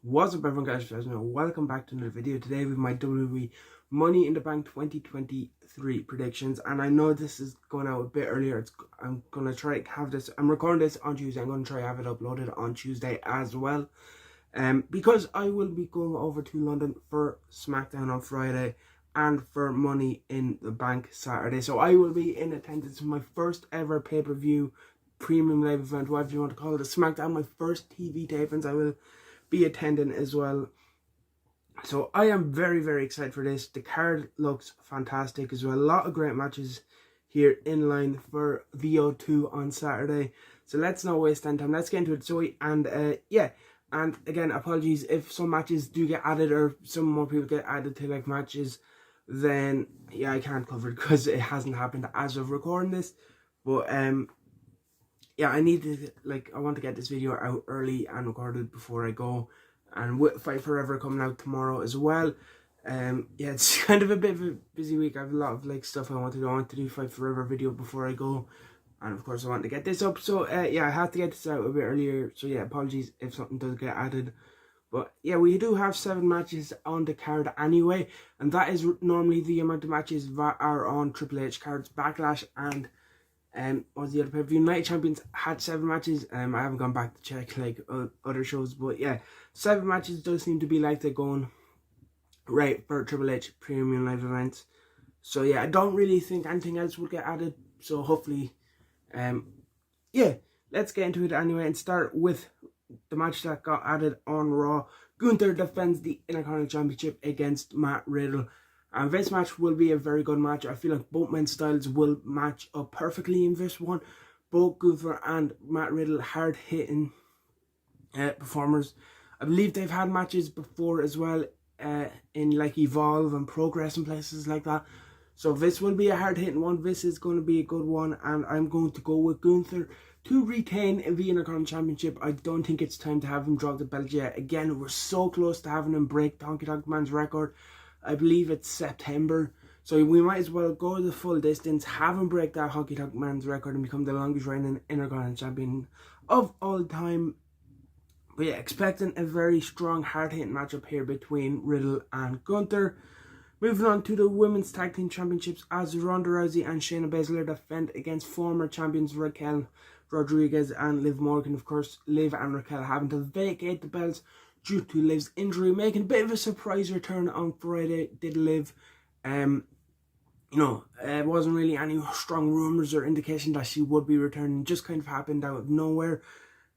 What's up everyone, guys? Welcome back to another video. Today with my WWE Money in the Bank 2023 predictions, and I know this is going out a bit earlier. I'm gonna try to have this. I'm recording this on Tuesday. I'm gonna try to have it uploaded on Tuesday as well. Because I will be going over to London for SmackDown on Friday and for Money in the Bank Saturday. So I will be in attendance for my first ever pay-per-view premium live event, whatever you want to call it, SmackDown. My first TV tapings. I will be attending as well. So I am very excited for this. The card looks fantastic as well. A lot of great matches here in line for VO2 on Saturday. So let's not waste any time. Let's get into it, Zoe. And yeah. And again, apologies if some matches do get added or some more people get added to like matches. Then yeah, I can't cover it because it hasn't happened as of recording this. But yeah, I need to, I want to get this video out early and recorded before I go. And with Fight Forever coming out tomorrow as well. Yeah, it's kind of a bit of a busy week. I have a lot of stuff I want to do. I want to do Fight Forever video before I go. And of course I want to get this up. So yeah, I have to get this out a bit earlier. So yeah, apologies if something does get added. But yeah, we do have 7 matches on the card anyway. And that is normally the amount of matches that are on Triple H cards. Backlash and was the other pay-per-view. Night Champions had 7 matches. I haven't gone back to check other shows, but yeah, 7 matches does seem to be they're going right for Triple H premium live events. So yeah, I don't really think anything else will get added. So hopefully, yeah, let's get into it anyway and start with the match that got added on Raw. Gunther defends the Intercontinental Championship against Matt Riddle. And this match will be a very good match. I feel like both men's styles will match up perfectly in this one. Both Gunther and Matt Riddle hard-hitting performers. I believe they've had matches before as well in Evolve and Progress and places like that. So this will be a hard-hitting one. This is going to be a good one. And I'm going to go with Gunther to retain the Intercontinental Championship. I don't think it's time to have him drop the belt yet. Again, we're so close to having him break Honky Tonk Man's record. I believe it's September. So we might as well go the full distance, have him break that Honky Tonk Man's record and become the longest reigning Intercontinental Champion of all time. But yeah, expecting a very strong, hard-hitting matchup here between Riddle and Gunther. Moving on to the Women's Tag Team Championships as Ronda Rousey and Shayna Baszler defend against former champions Raquel Rodriguez and Liv Morgan. Of course, Liv and Raquel having to vacate the belts due to Liv's injury, making a bit of a surprise return on Friday. Did Liv, it wasn't really any strong rumours or indication that she would be returning. Just kind of happened out of nowhere.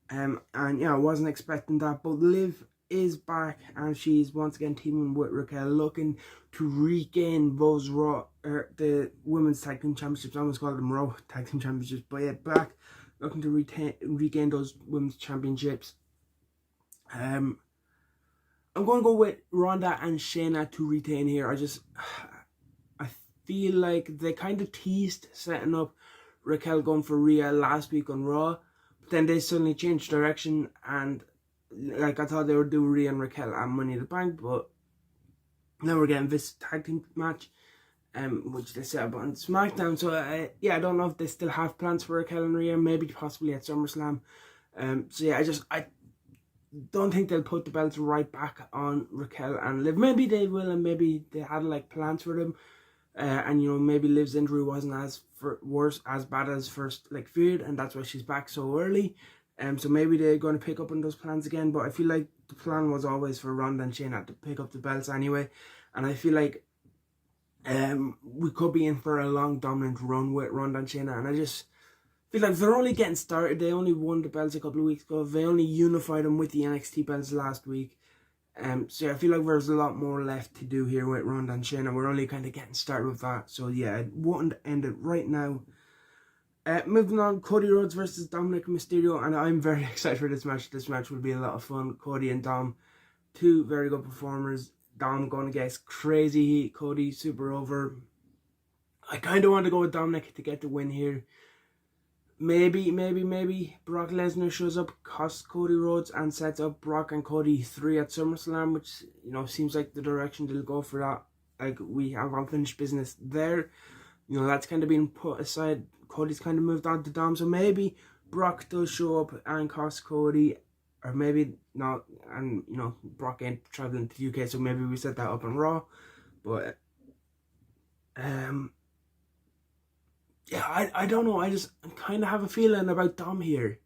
And yeah, I wasn't expecting that. But Liv is back and she's once again teaming with Raquel, looking to regain those the Women's Tag Team Championships. I almost called them Raw Tag Team Championships. But yeah, back looking to regain those Women's Championships. I'm going to go with Ronda and Shayna to retain here. I feel like they kind of teased setting up Raquel going for Rhea last week on Raw. But then they suddenly changed direction and I thought they would do Rhea and Raquel at Money in the Bank. But now we're getting this tag team match, which they set up on SmackDown. So yeah, I don't know if they still have plans for Raquel and Rhea. Maybe possibly at SummerSlam. So yeah, I don't think they'll put the belts right back on Raquel and Liv. Maybe they will, and maybe they had plans for them. And maybe Liv's injury wasn't as bad as first feared, and that's why she's back so early. So maybe they're going to pick up on those plans again. But I feel like the plan was always for Ronda and Shayna to pick up the belts anyway. And I feel like we could be in for a long dominant run with Ronda and Shayna, and I just feel like they're only getting started. They only won the belts a couple of weeks ago. They only unified them with the NXT belts last week. So yeah, I feel like there's a lot more left to do here with Ronda and Shayna. We're only kind of getting started with that. So yeah, I wouldn't end it right now. Moving on, Cody Rhodes versus Dominic Mysterio. And I'm very excited for this match. This match will be a lot of fun. Cody and Dom, 2 very good performers. Dom going against Crazy Heat. Cody super over. I kind of want to go with Dominic to get the win here. Maybe Brock Lesnar shows up, costs Cody Rhodes, and sets up Brock and Cody 3 at SummerSlam, which, seems like the direction they'll go for that. We have unfinished business there. That's kind of been put aside. Cody's kind of moved on to Dom, so maybe Brock does show up and cost Cody or maybe not, and you know, Brock ain't traveling to the UK, so maybe we set that up on Raw. But yeah, I don't know. I just kind of have a feeling about Dom here.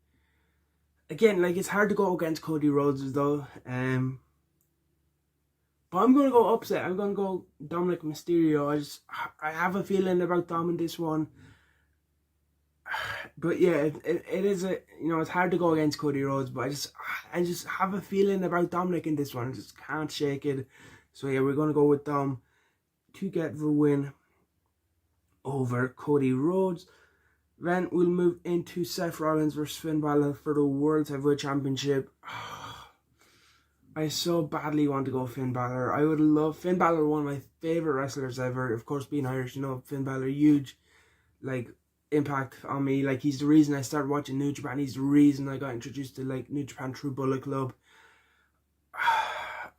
Again, like, it's hard to go against Cody Rhodes though. But I'm gonna go upset. I'm gonna go Dominic Mysterio. I have a feeling about Dom in this one. But yeah, it is a, you know, it's hard to go against Cody Rhodes, but I just have a feeling about Dominic in this one. I just can't shake it. So yeah, we're gonna go with Dom to get the win over Cody Rhodes. Then we'll move into Seth Rollins versus Finn Balor for the World Heavyweight Championship. I so badly want to go Finn Balor. I would love Finn Balor, one of my favorite wrestlers ever. Of course, being Irish, you know, Finn Balor, huge, like, impact on me. Like, he's the reason I started watching New Japan. He's the reason I got introduced to, like, New Japan through Bullet Club.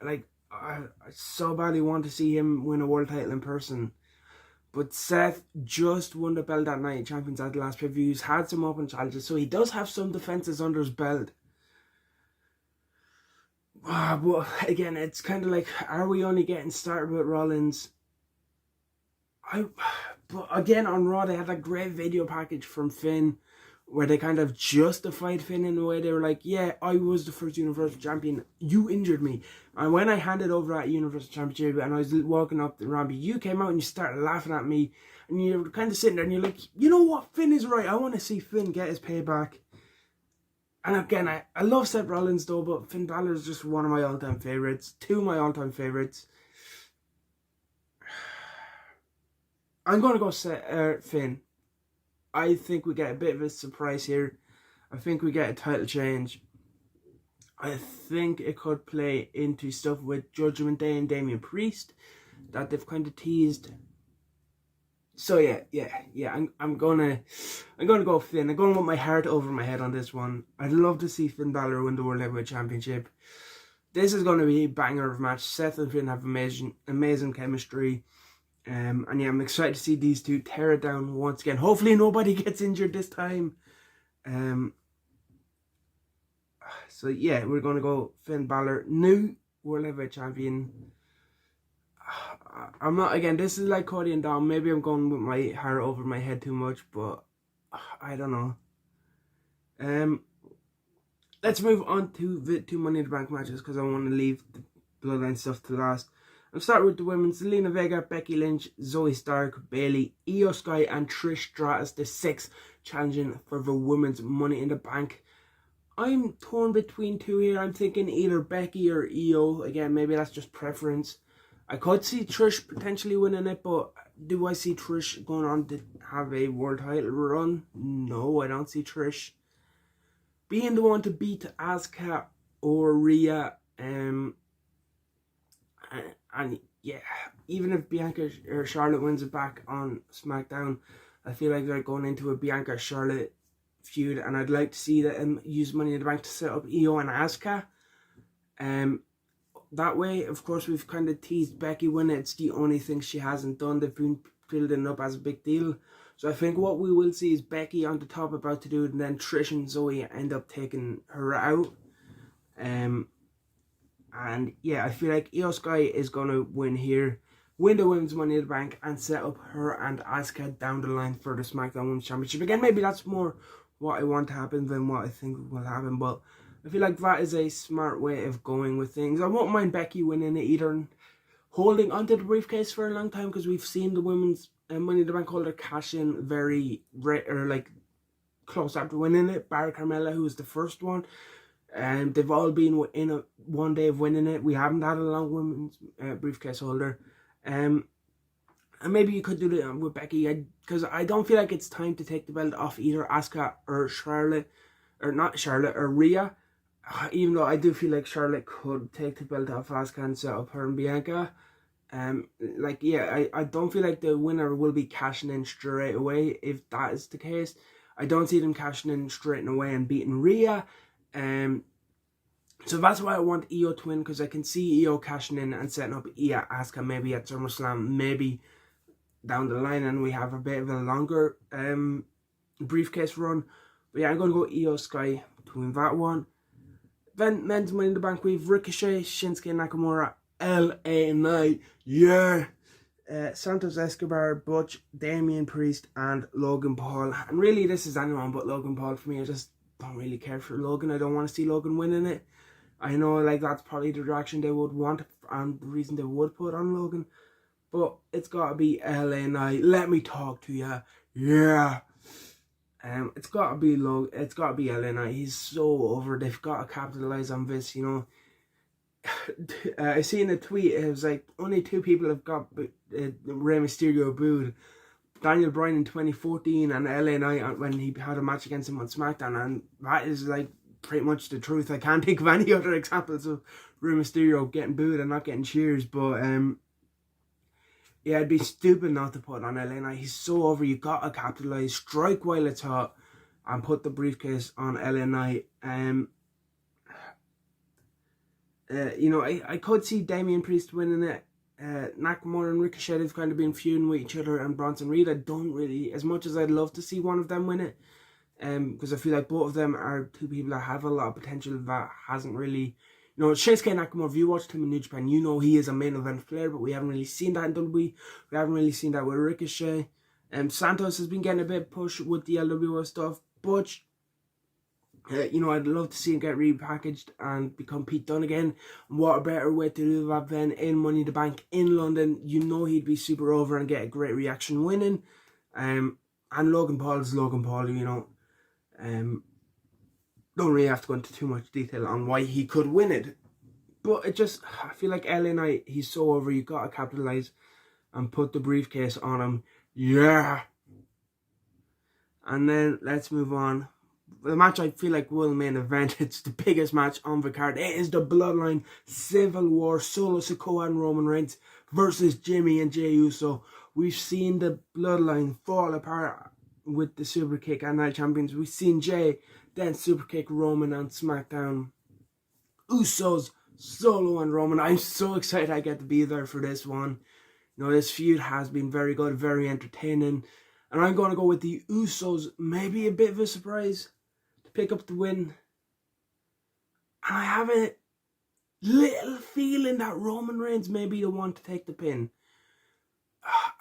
Like, I so badly want to see him win a world title in person. But Seth just won the belt that night, Champions at the last pay-per-view. He's had some open challenges, so he does have some defenses under his belt. But again, it's kind of like, are we only getting started with Rollins? But again, on Raw, they had a great video package from Finn where they kind of justified Finn in a way. They were like, yeah, I was the first Universal Champion. You injured me. And when I handed over that Universal Championship and I was walking up the ramp, you came out and you started laughing at me. And you're kind of sitting there and you're like, you know what? Finn is right. I want to see Finn get his payback. And again, I love Seth Rollins though, but Finn Balor is just one of my all-time favourites. Two of my all-time favourites. I'm going to go Finn. I think we get a bit of a surprise here. I think we get a title change. I think it could play into stuff with Judgment Day and Damian Priest that they've kind of teased. So yeah. I'm gonna go Finn. I'm going with my heart over my head on this one. I'd love to see Finn Balor win the World Heavyweight Championship. This is going to be a banger of a match. Seth and Finn have amazing chemistry. And yeah, I'm excited to see these two tear it down once again. Hopefully nobody gets injured this time. So yeah, we're going to go Finn Balor, new World Heavyweight Champion. I'm not, again, this is like Cody and Dom. Maybe I'm going with my heart over my head too much, but I don't know. Let's move on to the two Money in the Bank matches because I want to leave the Bloodline stuff to last. I'll start with the women's. Zelina Vega, Becky Lynch, Zoe Stark, Bayley, Io Sky and Trish Stratus, the six, challenging for the women's Money in the Bank. I'm torn between two here. I'm thinking either Becky or Io. Again, maybe that's just preference. I could see Trish potentially winning it, but do I see Trish going on to have a world title run? No, I don't see Trish being the one to beat Asuka or Rhea. And yeah, even if Bianca or Charlotte wins it back on SmackDown, I feel like they're going into a Bianca-Charlotte feud, and I'd like to see them use Money in the Bank to set up Io and Asuka. That way, of course, we've kind of teased Becky winning. It's the only thing she hasn't done. They've been building up as a big deal. So I think what we will see is Becky on the top about to do it, and then Trish and Zoe end up taking her out. And yeah, I feel like Io Sky is going to win here, win the Women's Money in the Bank, and set up her and Asuka down the line for the SmackDown Women's Championship. Again, maybe that's more what I want to happen than what I think will happen, but I feel like that is a smart way of going with things. I won't mind Becky winning it either and holding onto the briefcase for a long time, because we've seen the Women's Money in the Bank holder cash in very close after winning it. Barry Carmella, who was the first one. And they've all been in one day of winning it. We haven't had a long women's briefcase holder. And maybe you could do it with Becky, because I don't feel like it's time to take the belt off either Asuka or Charlotte, or not Charlotte, or Rhea. Even though I do feel like Charlotte could take the belt off Asuka and set up her and Bianca. I don't feel like the winner will be cashing in straight away. If that is the case, I don't see them cashing in straight away and beating Rhea. So that's why I want Io to win, because I can see Io cashing in and setting up Asuka maybe at SummerSlam, maybe down the line, and we have a bit of a longer briefcase run. But yeah, I'm going to go Io Sky to win that one. men's Money in the Bank, we've Ricochet, Shinsuke Nakamura, LA Knight, yeah. Santos Escobar, Butch, Damian Priest, and Logan Paul. And really, this is anyone but Logan Paul for me. I just don't really care for Logan. I don't want to see Logan winning it. I know, like, that's probably the direction they would want and the reason they would put on Logan. But it's got to be LA Knight. Let me talk to ya. Yeah. It's got to be It's got to be LA Knight. He's so over. They've got to capitalize on this, you know. I seen a tweet. It was like only 2 people have got Rey Mysterio booed. Daniel Bryan in 2014 and LA Knight when he had a match against him on SmackDown, and that is like pretty much the truth. I can't think of any other examples of Rey Mysterio getting booed and not getting cheers. But yeah, it'd be stupid not to put on LA Knight. He's so over. You gotta capitalize, strike while it's hot, and put the briefcase on LA Knight. You know, I could see Damian Priest winning it. Nakamura and Ricochet have kind of been feuding with each other, and Bronson Reed, I don't really, as much as I'd love to see one of them win it, because I feel like both of them are 2 people that have a lot of potential that hasn't really, you know, Shinsuke Nakamura, if you watched him in New Japan, you know he is a main event player, but we haven't really seen that in WWE. We haven't really seen that with Ricochet. Santos has been getting a bit pushed with the LWO stuff, but you know, I'd love to see him get repackaged and become Pete Dunne again. What a better way to do that than in Money in the Bank in London. You know he'd be super over and get a great reaction winning. And Logan Paul is Logan Paul, you know. Don't really have to go into too much detail on why he could win it. But it just, I feel like LA Knight, he's so over. You got to capitalise and put the briefcase on him. Yeah. And then let's move on. The match I feel like will main event. It's the biggest match on the card. It is the Bloodline Civil War. Solo Sikoa and Roman Reigns versus Jimmy and Jey Uso. We've seen the Bloodline fall apart with the Super Kick and Night Champions. We've seen Jey then Super Kick Roman on SmackDown. Usos, Solo and Roman. I'm so excited I get to be there for this one. You know, this feud has been very good, very entertaining. And I'm going to go with the Usos. Maybe a bit of a surprise to pick up the win. And I have a little feeling that Roman Reigns may be the one to take the pin.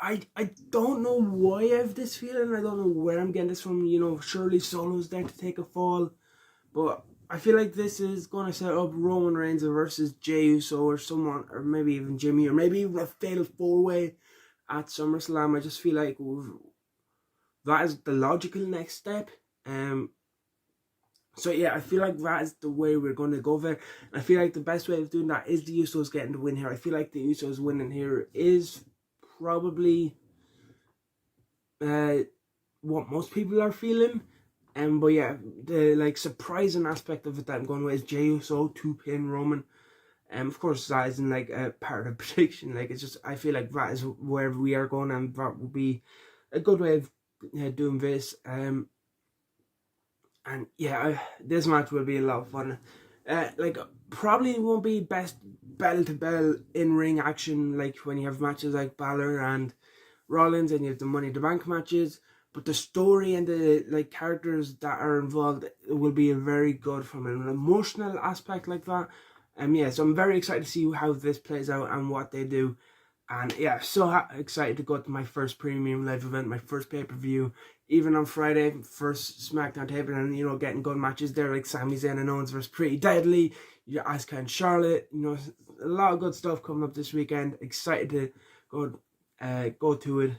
I don't know why I have this feeling. I don't know where I'm getting this from. You know, surely Solo's there to take a fall. But I feel like this is going to set up Roman Reigns versus Jey Uso or someone, or maybe even Jimmy, or maybe even a fatal 4-way at SummerSlam. I just feel like that is the logical next step. So yeah, I feel like that is the way we're going to go there. And I feel like the best way of doing that is the Usos getting the win here. I feel like the Usos winning here is probably what most people are feeling. But yeah, the like surprising aspect of it that I'm going with is Jey Uso to pin Roman. Of course, that isn't like a part of the prediction. Like, it's just, I feel like that is where we are going, and that will be a good way of doing this. And yeah, this match will be a lot of fun. Like, probably won't be best bell to bell in ring action like when you have matches like Balor and Rollins and you have the Money in the Bank matches. But the story and the like characters that are involved will be very good from an emotional aspect like that. Yeah, so I'm very excited to see how this plays out and what they do. And yeah, so excited to go to my first premium live event, my first pay-per-view. Even on Friday, first SmackDown taping, and you know, getting good matches there like Sami Zayn and Owens versus Pretty Deadly, Asuka and Charlotte. You know, a lot of good stuff coming up this weekend. Excited to go to it.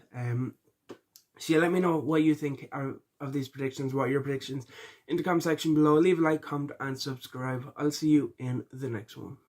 So yeah, let me know what you think of these predictions, what are your predictions in the comment section below. Leave a like, comment and subscribe. I'll see you in the next one.